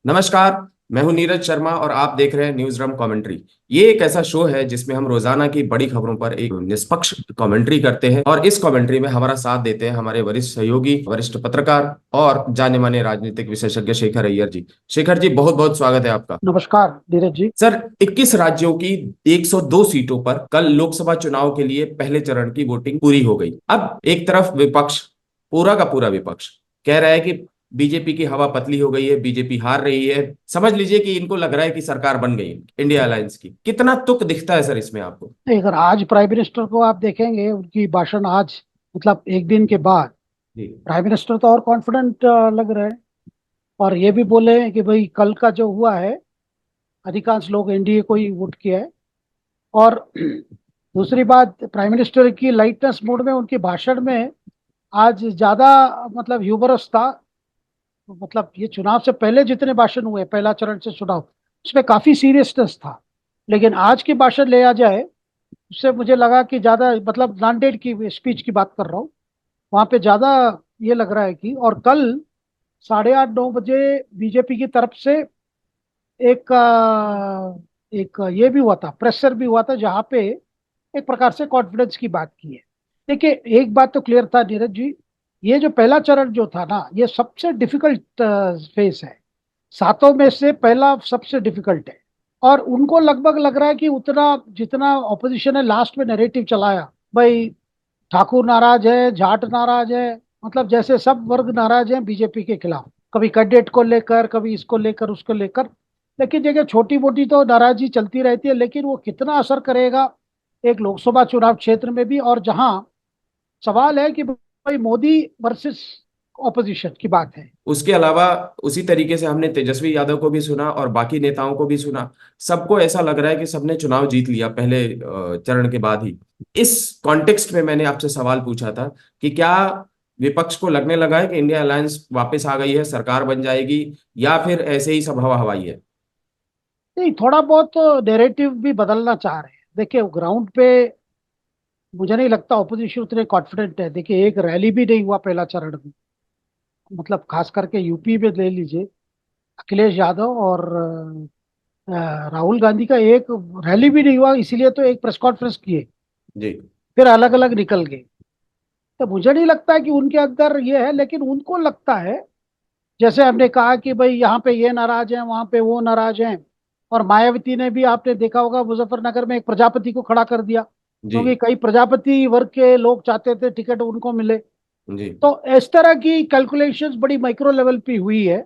नमस्कार। मैं हूं नीरज शर्मा और आप देख रहे हैं न्यूज रम कमेंट्री। ये एक ऐसा शो है जिसमें हम रोजाना की बड़ी खबरों पर एक निष्पक्ष कमेंट्री करते हैं और इस कमेंट्री में हमारा साथ देते हैं हमारे वरिष्ठ सहयोगी, वरिष्ठ पत्रकार और जाने माने राजनीतिक विशेषज्ञ शेखर अय्यर जी। शेखर जी, बहुत बहुत स्वागत है आपका। नमस्कार धीरज जी। सर, 21 राज्यों की 102 सीटों पर कल लोकसभा चुनाव के लिए पहले चरण की वोटिंग पूरी हो गई। अब एक तरफ विपक्ष, पूरा का पूरा विपक्ष कह रहा है कि बीजेपी की हवा पतली हो गई है, बीजेपी हार रही है। समझ लीजिए कि इनको लग रहा है कि सरकार बन गई इंडिया अलायंस की। कितना तुक दिखता है सर इसमें आपको? अगर आज प्राइम मिनिस्टर को आप देखेंगे, उनकी भाषण आज मतलब एक दिन के बाद जी। प्राइम मिनिस्टर तो और कॉन्फिडेंट लग रहे हैं। और ये भी बोले हैं कि भाई कल का जो हुआ है, अधिकांश लोग एनडीए को ही वोट किया है। और दूसरी बात, प्राइम मिनिस्टर की लाइटनेस मूड में उनकी भाषण में आज ज्यादा मतलब ह्यूमरस था। मतलब ये चुनाव से पहले जितने भाषण हुए, पहला चरण से चुनाव, उसमें काफी सीरियसनेस था। लेकिन आज की भाषण ले आ जाए, उससे मुझे लगा कि ज्यादा मतलब मैंडेट की स्पीच की बात कर रहा हूँ, वहां पे ज्यादा ये लग रहा है कि। और कल 8:30-9 बजे बीजेपी की तरफ से एक एक ये भी हुआ था, प्रेशर भी हुआ था, जहां पे एक प्रकार से कॉन्फिडेंस की बात की है। देखिए, एक बात तो क्लियर था नीरज जी, ये जो पहला चरण जो था ना, ये सबसे डिफिकल्ट फेस है। सातों में से पहला सबसे डिफिकल्ट है। और उनको लगभग लग रहा है कि उतना जितना ऑपोजिशन है लास्ट में नैरेटिव चलाया, भाई ठाकुर नाराज है, जाट नाराज है, मतलब जैसे सब वर्ग नाराज हैं बीजेपी के खिलाफ, कभी कैडेट को लेकर, कभी इसको लेकर, उसको लेकर। लेकिन देखिए, छोटी मोटी तो नाराजगी चलती रहती है, लेकिन वो कितना असर करेगा एक लोकसभा चुनाव क्षेत्र में भी, और जहां सवाल है कि भाई मोदी वर्सेस ऑपोजिशन की बात है। उसके अलावा उसी तरीके से हमने तेजस्वी यादव को भी सुना और बाकी नेताओं को भी सुना। सबको ऐसा लग रहा है कि सबने चुनाव जीत लिया पहले चरण के बाद ही। इस कॉन्टेक्स्ट में मैंने आपसे सवाल पूछा था कि क्या विपक्ष को लगने लगा है कि इंडिया अलायंस वापस आ गई है, सरकार बन जाएगी, या फिर ऐसे ही सब हवा हवाई है? नहीं, थोड़ा बहुत तो नैरेटिव भी बदलना चाह रहे हैं। देखिए, ग्राउंड पे मुझे नहीं लगता ऑपोजिशन उतने कॉन्फिडेंट है। देखिए, एक रैली भी नहीं हुआ पहला चरण में, मतलब खास करके यूपी में ले लीजिए, अखिलेश यादव और राहुल गांधी का एक रैली भी नहीं हुआ, इसीलिए तो एक प्रेस कॉन्फ्रेंस किए, जी। फिर अलग अलग निकल गए। तो मुझे नहीं लगता है कि उनके अंदर ये है, लेकिन उनको लगता है, जैसे हमने कहा कि भाई यहाँ पे ये नाराज हैं, वहां पे वो नाराज हैं। और मायावती ने भी, आपने देखा होगा, मुजफ्फरनगर में एक प्रजापति को खड़ा कर दिया, जी। क्योंकि कई प्रजापति वर्ग के लोग चाहते थे टिकट उनको मिले। जी। तो इस तरह की कैलकुलेशंस बड़ी माइक्रो लेवल पे हुई है।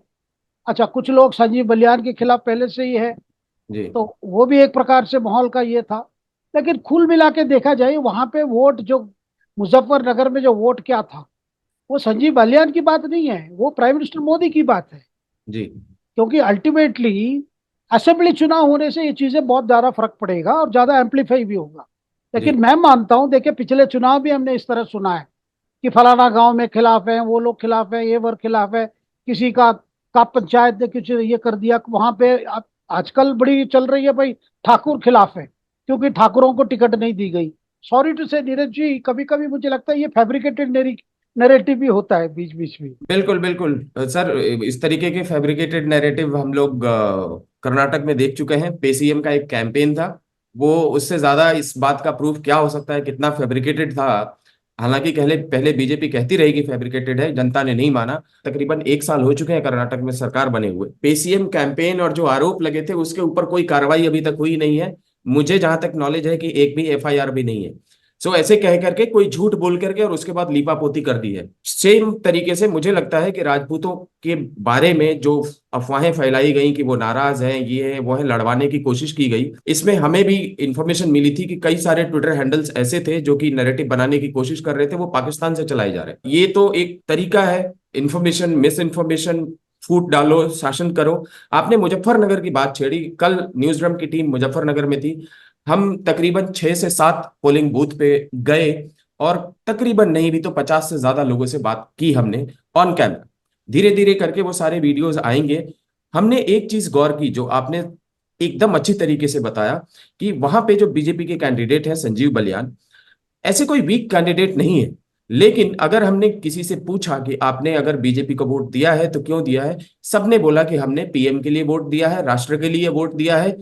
अच्छा, कुछ लोग संजीव बलियान के खिलाफ पहले से ही है, जी। तो वो भी एक प्रकार से माहौल का ये था। लेकिन कुल मिला के देखा जाए, वहां पे वोट जो मुजफ्फरनगर में जो वोट क्या था, वो संजीव बालियान की बात नहीं है, वो प्राइम मिनिस्टर मोदी की बात है। जी। क्योंकि अल्टीमेटली असेंबली चुनाव होने से ये चीजें बहुत ज्यादा फर्क पड़ेगा और ज्यादा एम्पलीफाई भी होगा। जी। लेकिन मैं मानता हूं, देखिए पिछले चुनाव भी हमने इस तरह सुना है कि फलाना गांव में खिलाफ है, वो लोग खिलाफ है, ये वर्ग खिलाफ है, किसी का पंचायत ने कुछ ये कर दिया वहां पे। आजकल बड़ी चल रही है भाई, ठाकुर खिलाफ है क्योंकि ठाकुरों को टिकट नहीं दी गई। सॉरी टू से नीरज जी, कभी कभी मुझे लगता है ये फैब्रिकेटेड नैरेटिव भी होता है बीच बीच में। बिल्कुल बिल्कुल। सर, इस तरीके के फैब्रिकेटेड नैरेटिव हम लोग कर्नाटक में देख चुके हैं। पेसीएम का एक कैंपेन था, वो उससे ज्यादा इस बात का प्रूफ क्या हो सकता है कितना फैब्रिकेटेड था। हालांकि पहले पहले बीजेपी कहती रही कि फैब्रिकेटेड है, जनता ने नहीं माना। तकरीबन एक साल हो चुके हैं कर्नाटक में सरकार बने हुए। पेसीएम कैंपेन और जो आरोप लगे थे उसके ऊपर कोई कार्रवाई अभी तक हुई नहीं है। मुझे जहां तक नॉलेज है कि एक भी एफआईआर भी नहीं है। सो ऐसे कह करके कोई झूठ बोल करके और उसके बाद लीपापोती कर दी है। सेम तरीके से मुझे लगता है कि राजपूतों के बारे में जो अफवाहें फैलाई गई कि वो नाराज हैं, ये है वो है, लड़वाने की कोशिश की गई, इसमें हमें भी इंफॉर्मेशन मिली थी कि कई सारे ट्विटर हैंडल्स ऐसे थे जो कि नैरेटिव बनाने की कोशिश कर रहे थे, वो पाकिस्तान से चलाए जा रहे हैं। ये तो एक तरीका है, इंफॉर्मेशन, मिस इन्फॉर्मेशन, फूट डालो, शासन करो। आपने मुजफ्फरनगर की बात छेड़ी। कल न्यूज रूम की टीम मुजफ्फरनगर में थी। हम तकरीबन 6 से 7 पोलिंग बूथ पे गए और तकरीबन नहीं भी तो 50 से ज्यादा लोगों से बात की हमने, ऑन कैमरा। धीरे धीरे करके वो सारे वीडियोस आएंगे। हमने एक चीज गौर की जो आपने एकदम अच्छी तरीके से बताया, कि वहां पे जो बीजेपी के कैंडिडेट हैं संजीव बलियान, ऐसे कोई वीक कैंडिडेट नहीं है। लेकिन अगर हमने किसी से पूछा कि आपने अगर बीजेपी को वोट दिया है तो क्यों दिया है, सबने बोला कि हमने पीएम के लिए वोट दिया है, राष्ट्र के लिए वोट दिया है।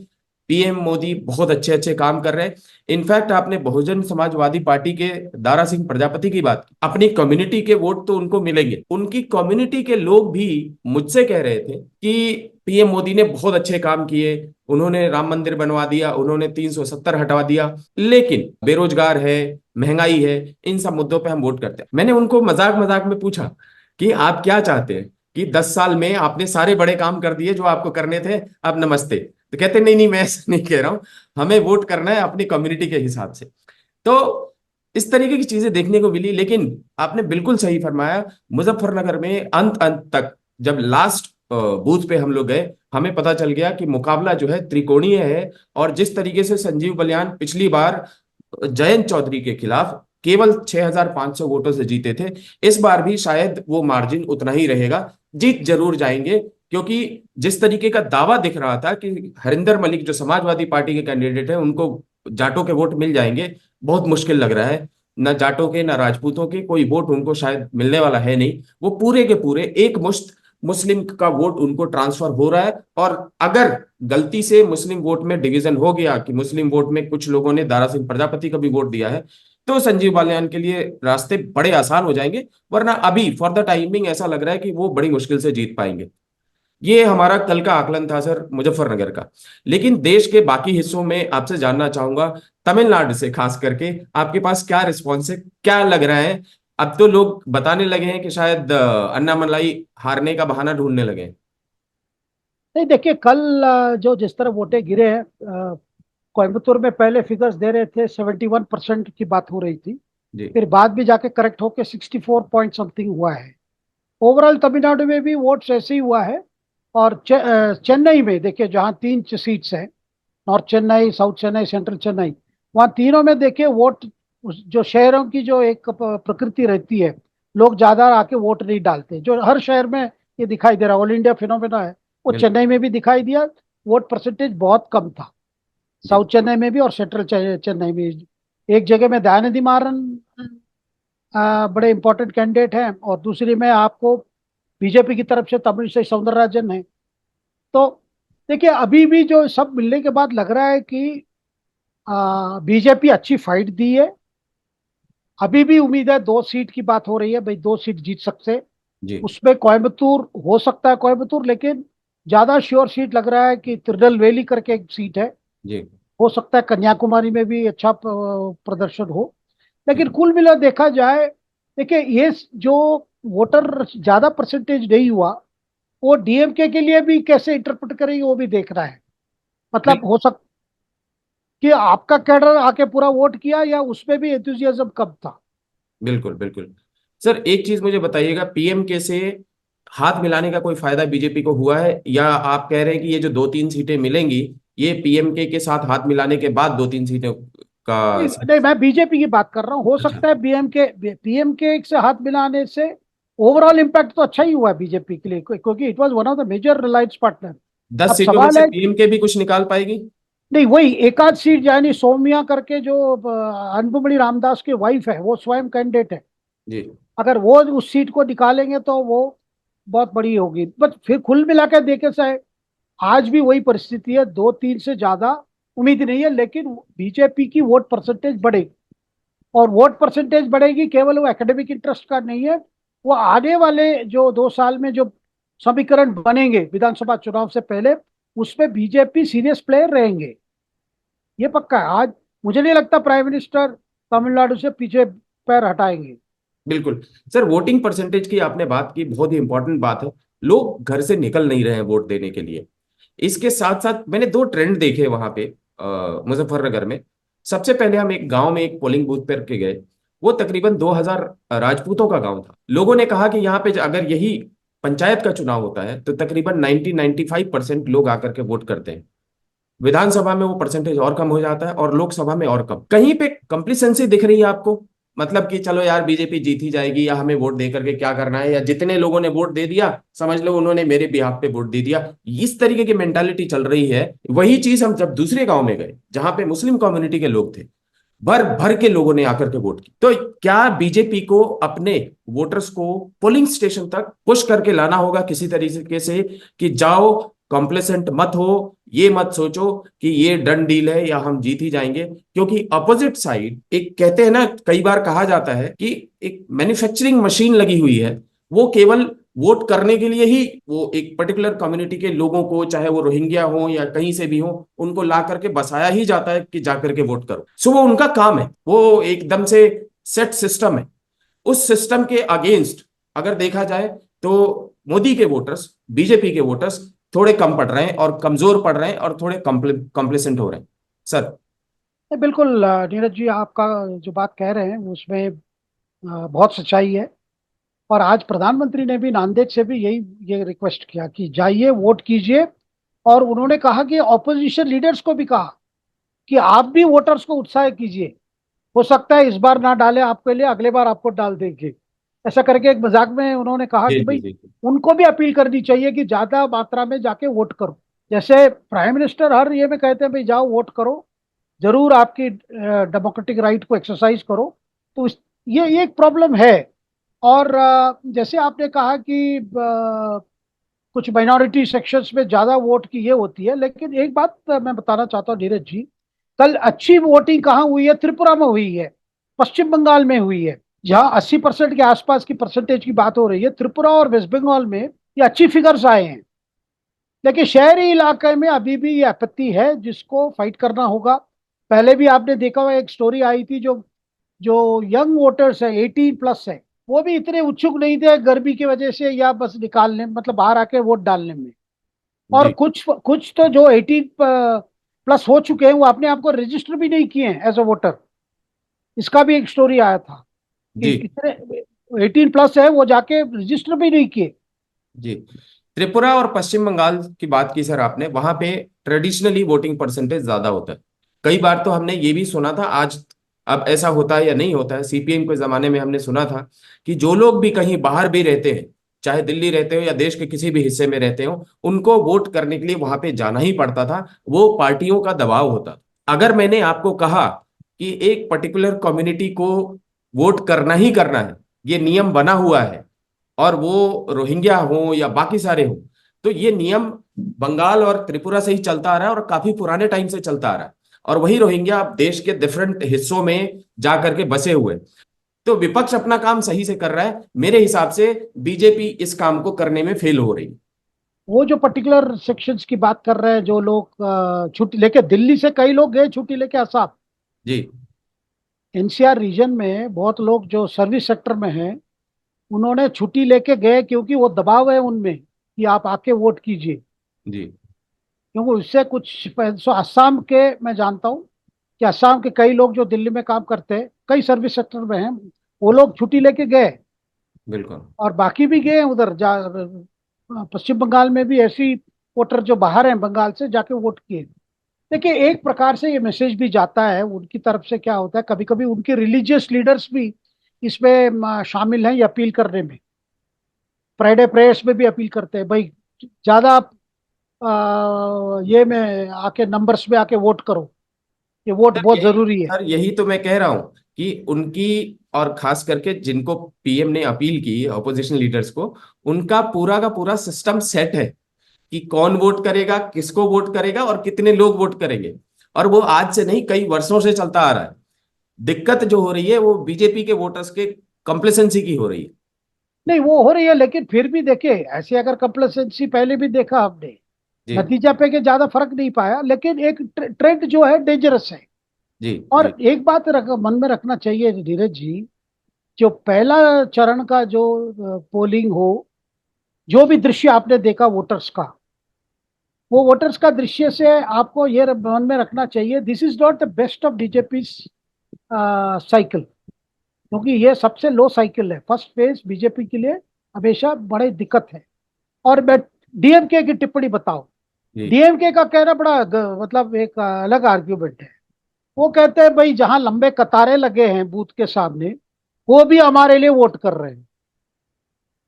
पीएम मोदी बहुत अच्छे अच्छे काम कर रहे हैं। इनफैक्ट आपने बहुजन समाजवादी पार्टी के दारा सिंह प्रजापति की बात की, अपनी कम्युनिटी के वोट तो उनको मिलेंगे। उनकी कम्युनिटी के लोग भी मुझसे कह रहे थे कि पीएम मोदी ने बहुत अच्छे काम किए, उन्होंने राम मंदिर बनवा दिया, उन्होंने 370 हटवा दिया, लेकिन बेरोजगार है, महंगाई है, इन सब मुद्दों पे हम वोट करते हैं। मैंने उनको मजाक मजाक में पूछा कि आप क्या चाहते हैं, कि 10 साल में आपने सारे बड़े काम कर दिए जो आपको करने थे, अब नमस्ते। तो कहते नहीं नहीं, मैं ऐसा नहीं कह रहा हूं, हमें वोट करना है अपनी कम्युनिटी के हिसाब से। तो इस तरीके की चीजें देखने को मिली। लेकिन आपने बिल्कुल सही फरमाया, मुजफ्फरनगर में अंत अंत तक जब लास्ट बूथ पे हम लोग गए, हमें पता चल गया कि मुकाबला जो है त्रिकोणीय है। और जिस तरीके से संजीव बलियान पिछली बार जयंत चौधरी के खिलाफ केवल 6,500 वोटों से जीते थे, इस बार भी शायद वो मार्जिन उतना ही रहेगा, जीत जरूर जाएंगे। क्योंकि जिस तरीके का दावा दिख रहा था कि हरिंदर मलिक जो समाजवादी पार्टी के कैंडिडेट हैं उनको जाटों के वोट मिल जाएंगे, बहुत मुश्किल लग रहा है। न जाटों के न राजपूतों के कोई वोट उनको शायद मिलने वाला है नहीं। वो पूरे के पूरे एक मुश्त मुस्लिम का वोट उनको ट्रांसफर हो रहा है। और अगर गलती से मुस्लिम वोट में डिवीजन हो गया कि मुस्लिम वोट में कुछ लोगों ने दारा सिंह प्रजापति का भी वोट दिया है, तो संजीव बालियान के लिए रास्ते बड़े आसान हो जाएंगे। वरना अभी फॉर द टाइमिंग ऐसा लग रहा है कि वो बड़ी मुश्किल से जीत पाएंगे। ये हमारा कल का आकलन था सर, मुजफ्फरनगर का। लेकिन देश के बाकी हिस्सों में आपसे जानना चाहूंगा, तमिलनाडु से खास करके आपके पास क्या रिस्पॉन्स है, क्या लग रहा है? अब तो लोग बताने लगे हैं कि शायद अन्नामलाई हारने का बहाना ढूंढने लगे हैं। नहीं देखिए, कल जो जिस तरह वोटें गिरे हैं, कोयम्बतूर में पहले फिगर्स दे रहे थे 71% की बात हो रही थी, जी। फिर बाद भी जाके करेक्ट होके 64 पॉइंट समथिंग हुआ है। ओवरऑल तमिलनाडु में भी वोट्स ऐसे ही हुआ है। और चेन्नई में देखिए, जहाँ तीन सीट्स हैं, north Chennai, south Chennai, central Chennai, वहाँ तीनों में देखिए वोट, जो शहरों की जो एक प्रकृति रहती है, लोग ज्यादा आके वोट नहीं डालते, जो हर शहर में ये दिखाई दे रहा है, ऑल इंडिया फिनोमेना है। वो बिल्कुल। चेन्नई में भी दिखाई दिया, वोट परसेंटेज बहुत कम था, जी। साउथ चेन्नई में भी और सेंट्रल चेन्नई में। एक जगह में दयानिधि मारन बड़े इंपॉर्टेंट कैंडिडेट हैं, और दूसरी में आपको बीजेपी की तरफ से तमिलिसै सौंदरराजन है। तो देखिए, अभी भी जो सब मिलने के बाद लग रहा है कि बीजेपी अच्छी फाइट दी है। अभी भी उम्मीद है, 2 सीट की बात हो रही है भाई, 2 सीट जीत सकते हैं। जी। उसमें कोयम्बतूर हो सकता है, कोयम्बतूर, लेकिन ज्यादा श्योर सीट लग रहा है कि तिरुनेलवेली करके एक सीट है। जी। हो सकता है कन्याकुमारी में भी अच्छा प्रदर्शन हो। लेकिन जी। कुल मिला देखा जाए, देखिए ये जो वोटर ज्यादा परसेंटेज नहीं हुआ, वो डीएमके के लिए भी कैसे इंटरप्रेट करेंगे वो भी देखना है। मतलब हो सकता कि आपका कैडर आके पूरा वोट किया, या उसमें भी एंथुजियाज्म कम था। बिल्कुल बिल्कुल। सर एक चीज मुझे बताइएगा, पीएमके से हाथ मिलाने का कोई फायदा बीजेपी को हुआ है, या आप कह रहे हैं कि ये जो 2-3 सीटें मिलेंगी, ये पीएमके के साथ हाथ मिलाने के बाद 2-3 सीटें का नहीं नहीं, सीट? मैं बीजेपी की बात कर रहा हूँ। हो अच्छा। सकता है पीएमके से हाथ मिलाने से ओवरऑल इम्पैक्ट तो अच्छा ही हुआ है बीजेपी के लिए, क्योंकि it was one of the major reliance partner. दस अब सीटों में सवाल से है, पीएमके भी कुछ निकाल पाएगी? नहीं वही एक आध सीट, यानी सौम्या करके जो अनबुमणि रामदास की वाइफ है, वो स्वयं कैंडिडेट है। जी। अगर वो उस सीट को निकालेंगे तो वो बहुत बड़ी होगी। बट फिर कुल मिला के देखे से आज भी वही परिस्थिति है, 2-3 से ज्यादा उम्मीद नहीं है। लेकिन बीजेपी की वोट परसेंटेज बढ़ेगी, और वोट परसेंटेज बढ़ेगी केवल वो एकेडमिक इंटरेस्ट का नहीं है, वो आने वाले जो 2 साल में जो समीकरण बनेंगे विधानसभा चुनाव से पहले, उसमें बीजेपी सीरियस प्लेयर रहेंगे, ये पक्का है। आज मुझे नहीं लगता प्राइम मिनिस्टर तमिलनाडु से पीछे पैर हटाएंगे। बिल्कुल। सर वोटिंग परसेंटेज की आपने बात की, बहुत ही इंपॉर्टेंट बात है। लोग घर से निकल नहीं रहे हैं वोट देने के लिए। इसके साथ साथ मैंने दो ट्रेंड देखे वहां पे मुजफ्फरनगर में। सबसे पहले हम एक गांव में एक पोलिंग बूथ पर के गए, वो तकरीबन 2,000 राजपूतों का गांव था। लोगों ने कहा कि यहाँ पे अगर यही पंचायत का चुनाव होता है तो तकरीबन 90-95% लोग आकर के वोट करते हैं। विधानसभा में वो परसेंटेज और कम हो जाता है, और लोकसभा में और कम। कहीं पे कंप्लीसेंसी दिख रही है आपको? मतलब कि चलो यार बीजेपी जीत ही जाएगी, या हमें वोट दे करके क्या करना है, या जितने लोगों ने वोट दे दिया समझ लो उन्होंने मेरे बिहाफ पे वोट दे दिया, इस तरीके की मेंटालिटी चल रही है। वही चीज हम जब दूसरे गांव में गए जहां पे मुस्लिम कम्युनिटी के लोग थे, भर भर के लोगों ने आकर के वोट की। तो क्या बीजेपी को अपने वोटर्स को पोलिंग स्टेशन तक पुश करके लाना होगा किसी तरीके से, कि जाओ, कॉम्प्लेसेंट मत हो, ये मत सोचो कि ये डन डील है या हम जीत ही जाएंगे। क्योंकि अपोजिट साइड, एक कहते हैं ना, कई बार कहा जाता है कि एक मैन्युफैक्चरिंग मशीन लगी हुई है, वो केवल वोट करने के लिए ही वो एक पर्टिकुलर कम्युनिटी के लोगों को, चाहे वो रोहिंग्या हो या कहीं से भी हो, उनको ला करके बसाया ही जाता है कि जाकर के वोट करो। सो वो उनका काम है, वो एकदम से सेट सिस्टम है। उस सिस्टम के अगेंस्ट अगर देखा जाए तो मोदी के वोटर्स, बीजेपी के वोटर्स थोड़े कम पड़ रहे हैं और कमजोर पड़ रहे हैं और थोड़े कॉम्प्लेसेंट हो रहे हैं सर। बिल्कुल नीरज जी, आपका जो बात कह रहे हैं उसमें बहुत सच्चाई है। और आज प्रधानमंत्री ने भी नांदेड़ से भी यही ये रिक्वेस्ट किया कि जाइए वोट कीजिए। और उन्होंने कहा कि ऑपोजिशन लीडर्स को भी कहा कि आप भी वोटर्स को उत्साह कीजिए। हो सकता है इस बार ना डाले आपके लिए, अगले बार आपको डाल देंगे। ऐसा करके एक मजाक में उन्होंने कहा जी कि जी भाई जी उनको भी अपील करनी चाहिए कि ज्यादा मात्रा में जाके वोट करो। जैसे प्राइम मिनिस्टर हर ये में कहते हैं भाई जाओ वोट करो, जरूर आपकी डेमोक्रेटिक राइट को एक्सरसाइज करो। तो ये एक प्रॉब्लम है। और जैसे आपने कहा कि कुछ माइनॉरिटी सेक्शंस में ज्यादा वोट की ये होती है, लेकिन एक बात मैं बताना चाहता हूँ नीरज जी। कल अच्छी वोटिंग कहाँ हुई है? त्रिपुरा में हुई है, पश्चिम बंगाल में हुई है। जहाँ 80% के आसपास की परसेंटेज की बात हो रही है, त्रिपुरा और वेस्ट बंगाल में ये अच्छी फिगर्स आए हैं। लेकिन शहरी इलाके में अभी भी ये आपत्ति है जिसको फाइट करना होगा। पहले भी आपने देखा हुआ एक स्टोरी आई थी, जो जो यंग वोटर्स है 18+ है, वो भी इतने उत्सुक नहीं थे गर्मी की वजह से या बस निकालने, मतलब बाहर आके वोट डालने में। और जी कुछ कुछ तो जो 18+ हो चुके हैं वो अपने आप को रजिस्टर भी नहीं किए हैं एज अ वोटर। इसका भी एक स्टोरी आया था कि जी इतने 18+ है वो जाके रजिस्टर भी नहीं किए। जी। त्रिपुरा और पश्चिम बंगाल की बात की सर आपने, वहां पे ट्रेडिशनली वोटिंग परसेंटेज ज्यादा होता है। कई बार तो हमने ये भी सुना था, आज अब ऐसा होता है या नहीं होता है, सीपीएम के जमाने में हमने सुना था कि जो लोग भी कहीं बाहर भी रहते हैं, चाहे दिल्ली रहते हो या देश के किसी भी हिस्से में रहते हो, उनको वोट करने के लिए वहां पे जाना ही पड़ता था। वो पार्टियों का दबाव होता था। अगर मैंने आपको कहा कि एक पर्टिकुलर कम्युनिटी को वोट करना ही करना है, ये नियम बना हुआ है, और वो रोहिंग्या हो या बाकी सारे हो, तो ये नियम बंगाल और त्रिपुरा से ही चलता आ रहा है और काफी पुराने टाइम से चलता आ रहा है। और वही रोहिंग्या अब देश के डिफरेंट हिस्सों में जा करके बसे हुए हैं। तो विपक्ष अपना काम सही से कर रहा है मेरे हिसाब से, बीजेपी इस काम को करने में फेल हो रही है। वो जो पर्टिकुलर सेक्शंस की बात कर रहे हैं, जो लोग छुट्टी लेके, दिल्ली से कई लोग गए छुट्टी लेके असम। जी एनसीआर रीजन में बहुत लोग जो सर्विस सेक्टर में हैं, उन्होंने छुट्टी लेके गए क्योंकि वो दबाव है उनमें कि आप आके वोट कीजिए। जी क्योंकि उससे कुछ सो असम के मैं जानता हूँ कि असम के कई लोग जो दिल्ली में काम करते हैं, कई सर्विस सेक्टर में हैं, वो लोग छुट्टी लेके गए। बिल्कुल। और बाकी भी गए उधर जा, पश्चिम बंगाल में भी ऐसी वोटर जो बाहर हैं बंगाल से जाके वोट किए। देखिए, एक प्रकार से ये मैसेज भी जाता है उनकी तरफ से। क्या होता है, कभी कभी उनके रिलीजियस लीडर्स भी इसमें शामिल हैं ये अपील करने में। फ्राइडे प्रेयर्स में भी अपील करते हैं भाई ज्यादा ये में आके नंबर्स में आके वोट करो, ये वोट सर बहुत यही जरूरी है। सर यही तो मैं कह रहा हूं कि उनकी, और खास करके जिनको पीएम ने अपील की ऑपोजिशन लीडर्स को, उनका पूरा का पूरा सिस्टम सेट है कि कौन वोट करेगा, किसको वोट करेगा और कितने लोग वोट करेंगे। और वो आज से नहीं, कई वर्षों से चलता आ रहा है। दिक्कत जो हो रही है वो बीजेपी के वोटर्स के कंप्लेसेंसी की हो रही है। नहीं, वो हो रही है, लेकिन फिर भी देखिए ऐसे अगर कंप्लेसेंसी पहले भी देखा हमने, जी नतीजा पे के ज्यादा फर्क नहीं पाया, लेकिन एक ट्रेंड जो है डेंजरस है। जी जी और एक बात मन में रखना चाहिए धीरज जी, जो पहला चरण का जो पोलिंग हो, जो भी दृश्य आपने देखा वोटर्स का, वो वोटर्स का दृश्य से आपको ये मन में रखना चाहिए, this is not the best of BJP cycle. क्योंकि ये सबसे लो साइकिल है, फर्स्ट फेज बीजेपी के लिए हमेशा बड़ी दिक्कत है। और मैं डीएमके की टिप्पणी बताऊं, जी डीएमके का कहना बड़ा मतलब एक अलग आर्ग्यूमेंट है। वो कहते हैं भाई जहां लंबे कतारें लगे हैं बूथ के सामने, वो भी हमारे लिए वोट कर रहे हैं।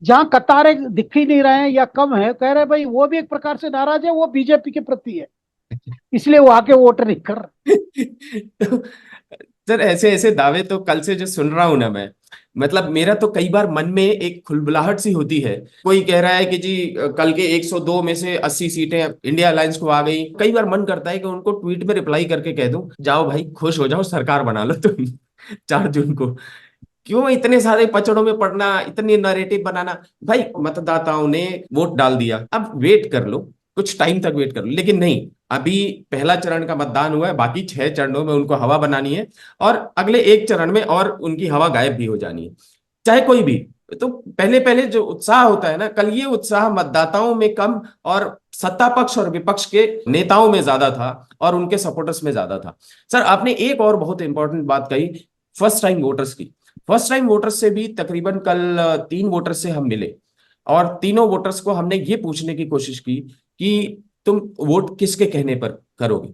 जहां कतारें दिख ही नहीं रहे हैं या कम है, कह रहे हैं भाई वो भी एक प्रकार से नाराज है, वो बीजेपी के प्रति है, इसलिए वो आके वोट नहीं कर रहे। तो सर ऐसे ऐसे दावे तो कल से जो सुन रहा हूं ना मैं, मतलब मेरा तो कई बार मन में एक खुलबुलाहट सी होती है। कोई कह रहा है कि जी कल के 102 में से 80 सीटें इंडिया अलायंस को आ गई। कई बार मन करता है कि उनको ट्वीट में रिप्लाई करके कह दूं, जाओ भाई खुश हो जाओ, सरकार बना लो तुम 4 जून को। क्यों इतने सारे पचड़ों में पड़ना, इतनी नैरेटिव बनाना। भाई मतदाताओं ने वोट डाल दिया, अब वेट कर लो, कुछ टाइम तक वेट कर लो। लेकिन नहीं, अभी पहला चरण का मतदान हुआ है, बाकी 6 चरणों में उनको हवा बनानी है, और अगले एक चरण में और उनकी हवा गायब भी हो जानी है, चाहे कोई भी। तो पहले पहले जो उत्साह होता है ना, कल ये उत्साह मतदाताओं में कम और सत्ता पक्ष और विपक्ष के नेताओं में ज्यादा था, और उनके सपोर्टर्स में ज्यादा था। सर आपने एक और बहुत इंपॉर्टेंट बात कही, फर्स्ट टाइम वोटर्स की। फर्स्ट टाइम वोटर्स से भी तकरीबन कल 3 वोटर्स से हम मिले, और तीनों वोटर्स को हमने ये पूछने की कोशिश की कि तुम वोट किसके कहने पर करोगे।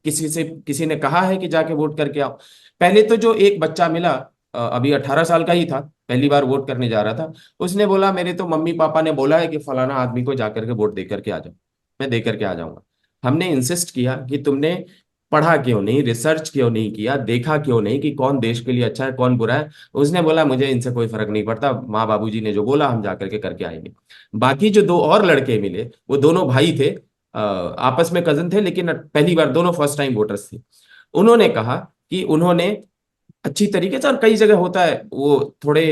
किसी से, किसी ने कहा है कि जाके वोट करके आओ। पहले तो जो एक बच्चा मिला, अभी 18 साल का ही था, पहली बार वोट करने जा रहा था, उसने बोला मेरे तो मम्मी पापा ने बोला है कि फलाना आदमी को जाकर के वोट दे करके आ जाओ, मैं दे करके आ जाऊंगा। हमने इंसिस्ट किया कि तुमने पढ़ा क्यों नहीं, रिसर्च क्यों नहीं किया, देखा क्यों नहीं कि कौन देश के लिए अच्छा है कौन बुरा है। उसने बोला मुझे इनसे कोई फर्क नहीं पड़ता, माँ बाबूजी ने जो बोला हम जाकर के करके आएंगे। बाकी जो दो और लड़के मिले, वो दोनों भाई थे, आपस में कजन थे, लेकिन पहली बार दोनों फर्स्ट टाइम वोटर्स थे। उन्होंने कहा कि उन्होंने अच्छी तरीके से, और कई जगह होता है वो थोड़े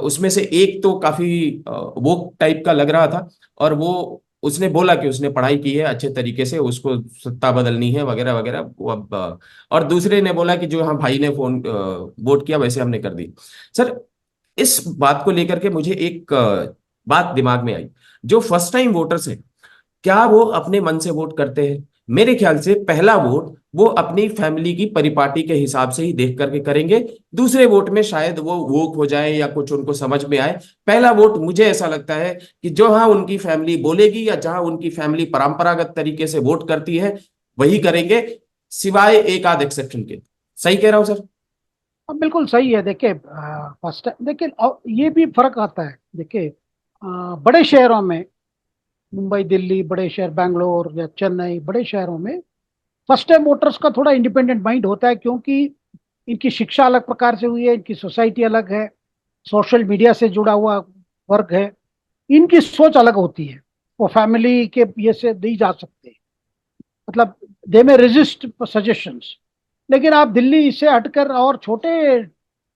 उसमें से एक तो काफी वो टाइप का लग रहा था, और वो उसने बोला कि उसने पढ़ाई की है अच्छे तरीके से, उसको सत्ता बदलनी है वगैरह वगैरह। वो अब और दूसरे ने बोला कि जो हाँ भाई ने फोन वोट किया वैसे हमने कर दी। सर इस बात को लेकर के मुझे एक बात दिमाग में आई, जो फर्स्ट टाइम वोटर्स हैं, क्या वो अपने मन से वोट करते हैं? मेरे ख्याल से पहला वोट वो अपनी फैमिली की परिपाटी के हिसाब से ही देख करके करेंगे। दूसरे वोट में शायद वो वोक हो जाए या कुछ उनको समझ में आए। पहला वोट मुझे ऐसा लगता है कि जो हाँ उनकी फैमिली बोलेगी या जहां उनकी फैमिली परंपरागत तरीके से वोट करती है वही करेंगे, सिवाय एक आध एक्सेप्शन के। सही कह रहा हूं सर? अब बिल्कुल सही है। देखिए फर्स्ट देखिए ये भी फर्क आता है। देखिए बड़े शहरों में, मुंबई दिल्ली बड़े शहर, बैंगलोर या चेन्नई बड़े शहरों में फर्स्ट टाइम वोटर्स का थोड़ा इंडिपेंडेंट माइंड होता है, क्योंकि इनकी शिक्षा अलग प्रकार से हुई है, इनकी सोसाइटी अलग है, सोशल मीडिया से जुड़ा हुआ वर्ग है, इनकी सोच अलग होती है। वो फैमिली के ये से नहीं जा सकते, मतलब दे में रेजिस्ट सजेशंस। लेकिन आप दिल्ली से हटकर और छोटे,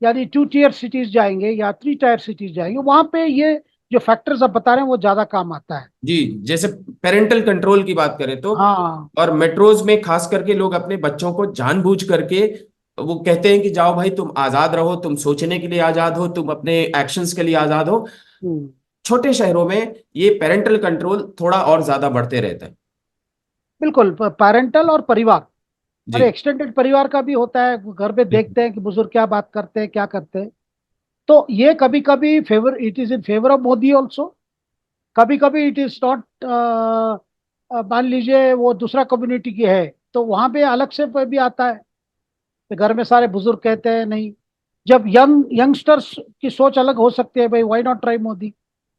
यानी 2 टियर सिटीज जाएंगे या 3 टायर सिटीज जाएंगे, वहां पे ये जो फैक्टर्स आप बता रहे हैं वो ज्यादा काम आता है। जी, जैसे पेरेंटल कंट्रोल की बात करें तो, हाँ। और मेट्रोज में खास करके लोग अपने बच्चों को जानबूझ करके वो कहते हैं कि जाओ भाई तुम आजाद रहो, तुम सोचने के लिए आजाद हो, तुम अपने एक्शंस के लिए आजाद हो। हम्म, छोटे शहरों में ये पेरेंटल कंट्रोल थोड़ा और ज्यादा बढ़ते रहता है। बिल्कुल। पेरेंटल और परिवार, और जी। एक्सटेंडेड परिवार का भी होता है। घर पे देखते हैं कि बुजुर्ग क्या बात करते हैं, क्या करते हैं। तो ये कभी कभी favour, it is in favour of Modi also, कभी कभी इट इज नॉट। मान लीजिए वो दूसरा कम्युनिटी की है, तो वहां पे अलग से भी आता है कि घर में सारे बुजुर्ग कहते हैं नहीं। जब यंगस्टर्स की सोच अलग हो सकती है, भाई व्हाई नॉट ट्राई मोदी।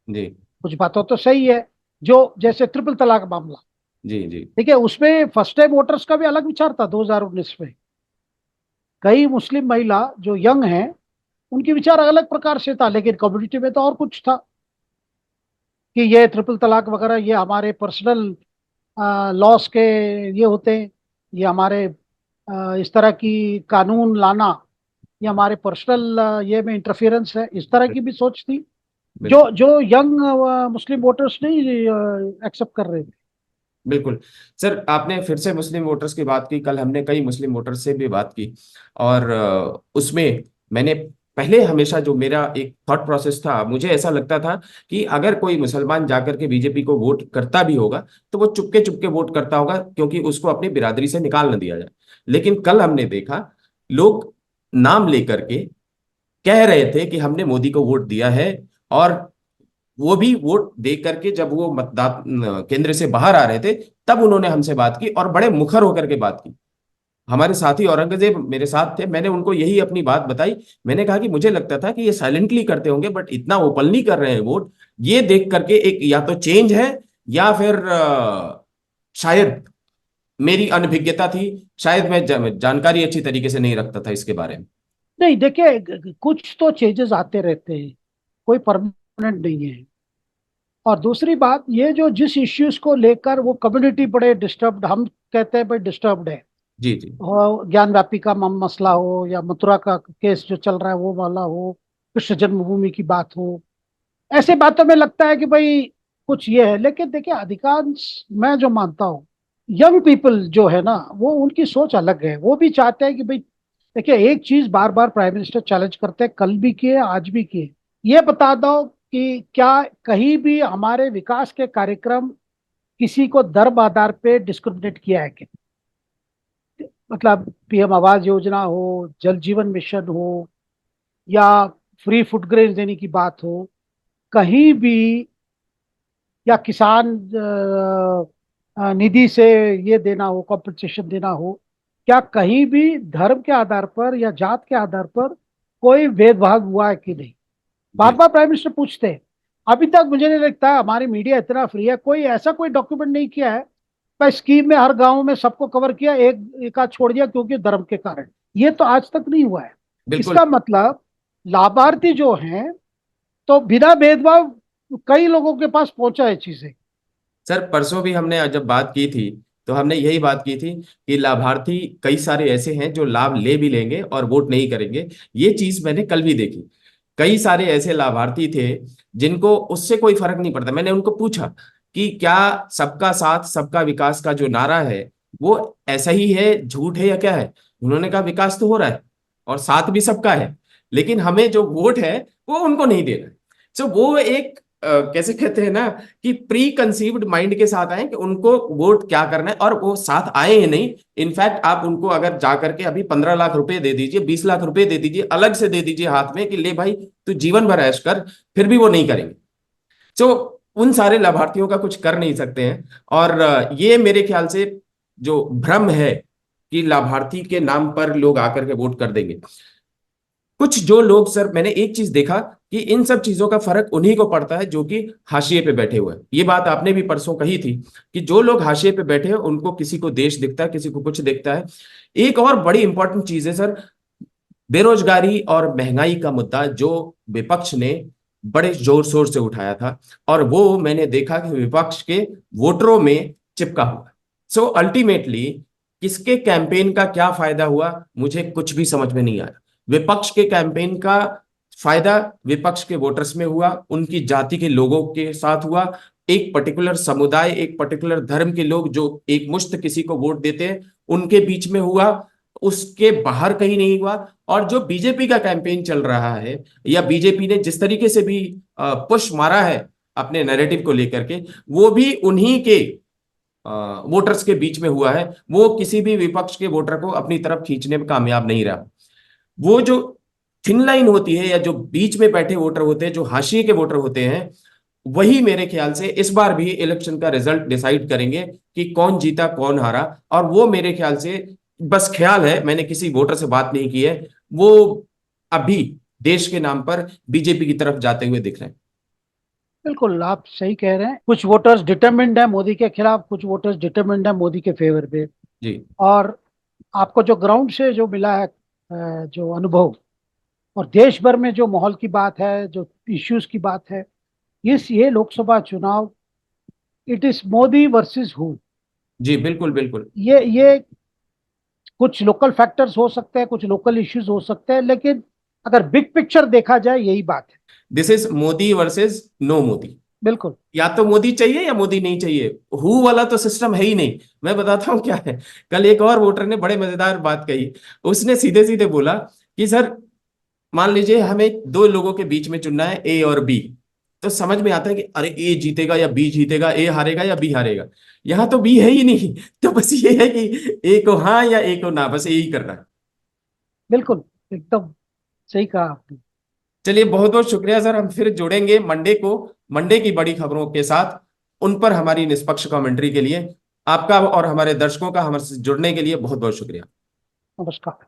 जी। कुछ बातों तो सही है, जो जैसे ट्रिपल तलाक मामला, जी। जी। ठीक है, उसमें फर्स्ट टाइम वोटर्स का भी अलग विचार था 2019 में। कई मुस्लिम महिला जो यंग हैं, उनके विचार अलग प्रकार से था, लेकिन कम्युनिटी में तो और कुछ था कि ये ट्रिपल तलाक वगैरह ये हमारे पर्सनल लॉस के ये होते हैं, ये हमारे इस तरह की कानून लाना, ये हमारे पर्सनल ये में इंटरफेरेंस है, इस तरह की भी सोच थी, जो बिल्कुल। जो यंग मुस्लिम वोटर्स नहीं एक्सेप्ट कर रहे थे। बिल्कुल। सर आपने फिर से मुस्लिम वोटर्स की बात की, कल हमने कई मुस्लिम वोटर्स से भी बात की, और उसमें मैंने पहले हमेशा जो मेरा एक थॉट प्रोसेस था, मुझे ऐसा लगता था कि अगर कोई मुसलमान जाकर के बीजेपी को वोट करता भी होगा तो वो चुपके चुपके वोट करता होगा, क्योंकि उसको अपनी बिरादरी से निकाल न दिया जाए। लेकिन कल हमने देखा लोग नाम लेकर के कह रहे थे कि हमने मोदी को वोट दिया है, और वो भी वोट दे करके जब वो मतदान केंद्र से बाहर आ रहे थे तब उन्होंने हमसे बात की, और बड़े मुखर होकर के बात की। हमारे साथी औरंगजेब मेरे साथ थे, मैंने उनको यही अपनी बात बताई। मैंने कहा कि मुझे लगता था कि ये साइलेंटली करते होंगे, बट इतना ओपनली कर रहे हैं वोट, ये देख करके एक या तो चेंज है, या फिर शायद मेरी अनभिज्ञता थी, शायद मैं जानकारी अच्छी तरीके से नहीं रखता था इसके बारे में। नहीं देखिए, कुछ तो चेंजेस आते रहते हैं, कोई परमानेंट नहीं है। और दूसरी बात, ये जो जिस इश्यूज को लेकर वो कम्युनिटी बड़े डिस्टर्ब्ड, हम कहते हैं भाई डिस्टर्ब्ड है, जी जी। और ज्ञान व्यापी का मसला हो या मथुरा का केस जो चल रहा है वो वाला हो, कृष्ण जन्मभूमि की बात हो, ऐसे बातों में लगता है कि भाई कुछ ये है। लेकिन देखिए, अधिकांश मैं जो मानता हूँ, यंग पीपल जो है ना, वो उनकी सोच अलग है। वो भी चाहते हैं कि भाई, देखिए एक चीज बार बार प्राइम मिनिस्टर चैलेंज करते हैं, कल भी किए आज भी किए, ये बता दो कि क्या कहीं भी हमारे विकास के कार्यक्रम किसी को धर्म आधार पे डिस्क्रिमिनेट किया है क्या? मतलब पीएम आवास योजना हो, जल जीवन मिशन हो, या फ्री फूड ग्रेन देने की बात हो, कहीं भी, या किसान निधि से ये देना हो, कॉम्पनसेशन देना हो, क्या कहीं भी धर्म के आधार पर या जात के आधार पर कोई भेदभाव हुआ है कि नहीं? बार जी बार प्राइम मिनिस्टर पूछते हैं। अभी तक मुझे नहीं लगता है, हमारी मीडिया इतना फ्री है, कोई ऐसा कोई डॉक्यूमेंट नहीं किया है पर स्कीम में हर गांव में सबको कवर किया, एक आध छोड़ दिया क्योंकि धर्म के कारण। ये तो आज तक नहीं हुआ है। बिल्कुल। इसका मतलब लाभार्थी जो हैं, तो बिना भेदभाव कई लोगों के पास पहुंचा है चीजें। सर परसों भी हमने जब बात की थी, तो हमने यही बात की थी कि लाभार्थी कई सारे ऐसे हैं जो लाभ ले भी लेंगे और वोट नहीं करेंगे। ये चीज मैंने कल भी देखी। कई सारे ऐसे लाभार्थी थे जिनको उससे कोई फर्क नहीं पड़ता। मैंने उनको पूछा कि क्या सबका साथ सबका विकास का जो नारा है वो ऐसा ही है, झूठ है या क्या है? उन्होंने कहा विकास तो हो रहा है और साथ भी सबका है, लेकिन हमें जो वोट है वो उनको नहीं देना है। सो वो एक कैसे कहते हैं ना कि प्री कंसीव्ड माइंड के साथ आए कि उनको वोट क्या करना है, और वो साथ आए ही नहीं। इनफैक्ट आप उनको अगर जा करके अभी 15 लाख रुपए दे दीजिए, 20 लाख रुपए दे दीजिए, अलग से दे दीजिए हाथ में कि ले भाई तू जीवन भर ऐश कर, फिर भी वो नहीं करेंगे। तो उन सारे लाभार्थियों का कुछ कर नहीं सकते हैं। और ये मेरे ख्याल से जो भ्रम है कि लाभार्थी के नाम पर लोग आकर के वोट कर देंगे, कुछ जो लोग, सर मैंने एक चीज देखा कि इन सब चीजों का फर्क उन्हीं को पड़ता है जो कि हाशिए पे बैठे हुए हैं। ये बात आपने भी परसों कही थी कि जो लोग हाशिए पे बैठे हैं उनको किसी को देश दिखता है, किसी को कुछ दिखता है। एक और बड़ी इंपॉर्टेंट चीज है सर, बेरोजगारी और महंगाई का मुद्दा जो विपक्ष ने बड़े जोर शोर से उठाया था, और वो मैंने देखा कि विपक्ष के वोटरों में चिपका हुआ। सो अल्टीमेटली किसके कैंपेन का क्या फायदा हुआ, मुझे कुछ भी समझ में नहीं आया। विपक्ष के कैंपेन का फायदा विपक्ष के वोटर्स में हुआ, उनकी जाति के लोगों के साथ हुआ। एक पर्टिकुलर समुदाय, एक पर्टिकुलर धर्म के लोग जो एक मुश्त किसी को वोट देते हैं, उनके बीच में हुआ, उसके बाहर कहीं नहीं हुआ। और जो बीजेपी का कैंपेन चल रहा है, या बीजेपी ने जिस तरीके से भी पुश मारा है अपने नैरेटिव को लेकर के, वो भी उन्हीं के वोटर्स के बीच में हुआ है। वो किसी भी विपक्ष के वोटर को अपनी तरफ खींचने में कामयाब नहीं रहा। वो जो थिन लाइन होती है, या जो बीच में बैठे वोटर होते हैं, जो हाशिए के वोटर होते हैं, वही मेरे ख्याल से इस बार भी इलेक्शन का रिजल्ट डिसाइड करेंगे कि कौन जीता कौन हारा। और वो मेरे ख्याल से, बस ख्याल है, मैंने किसी वोटर से बात नहीं की है, वो अभी देश के नाम पर बीजेपी की तरफ जाते हुए दिख रहे हैं। बिल्कुल आप सही कह रहे हैं। कुछ वोटर्स डिटरमिन्ड है मोदी के खिलाफ, कुछ वोटर्स डिटरमिन्ड है मोदी के फेवर पे। जी और आपको जो ग्राउंड से जो मिला है, जो अनुभव, और देश भर में जो माहौल की बात है, जो इश्यूज की बात है, ये लोकसभा चुनाव, it is Modi versus who. जी बिल्कुल बिल्कुल। ये कुछ लोकल फैक्टर्स हो सकते हैं, कुछ लोकल इश्यूज हो सकते हैं, लेकिन अगर बिग पिक्चर देखा जाए यही बात है। This is Modi versus no Modi. बिल्कुल। या तो मोदी चाहिए या मोदी नहीं चाहिए, हु वाला तो सिस्टम है ही नहीं। मैं बताता हूं क्या है। कल एक और वोटर ने बड़े मजेदार बात कही। उसने सीधे सीधे बोला कि सर मान लीजिए हमें दो लोगों के बीच में चुनना है, ए और बी। तो समझ में आता है कि अरे ए जीतेगा या बी जीतेगा, ए हारेगा या बी हारेगा। यहां तो बी है ही नहीं। तो बस ये है कि ए को हाँ या ए को ना, बस यही करना है। बिल्कुल, एकदम सही कहा आपने। चलिए बहुत बहुत शुक्रिया सर, हम फिर जुड़ेंगे मंडे को, मंडे की बड़ी खबरों के साथ, उन पर हमारी निष्पक्ष कमेंट्री के लिए। आपका और हमारे दर्शकों का हमसे जुड़ने के लिए बहुत बहुत शुक्रिया। नमस्कार।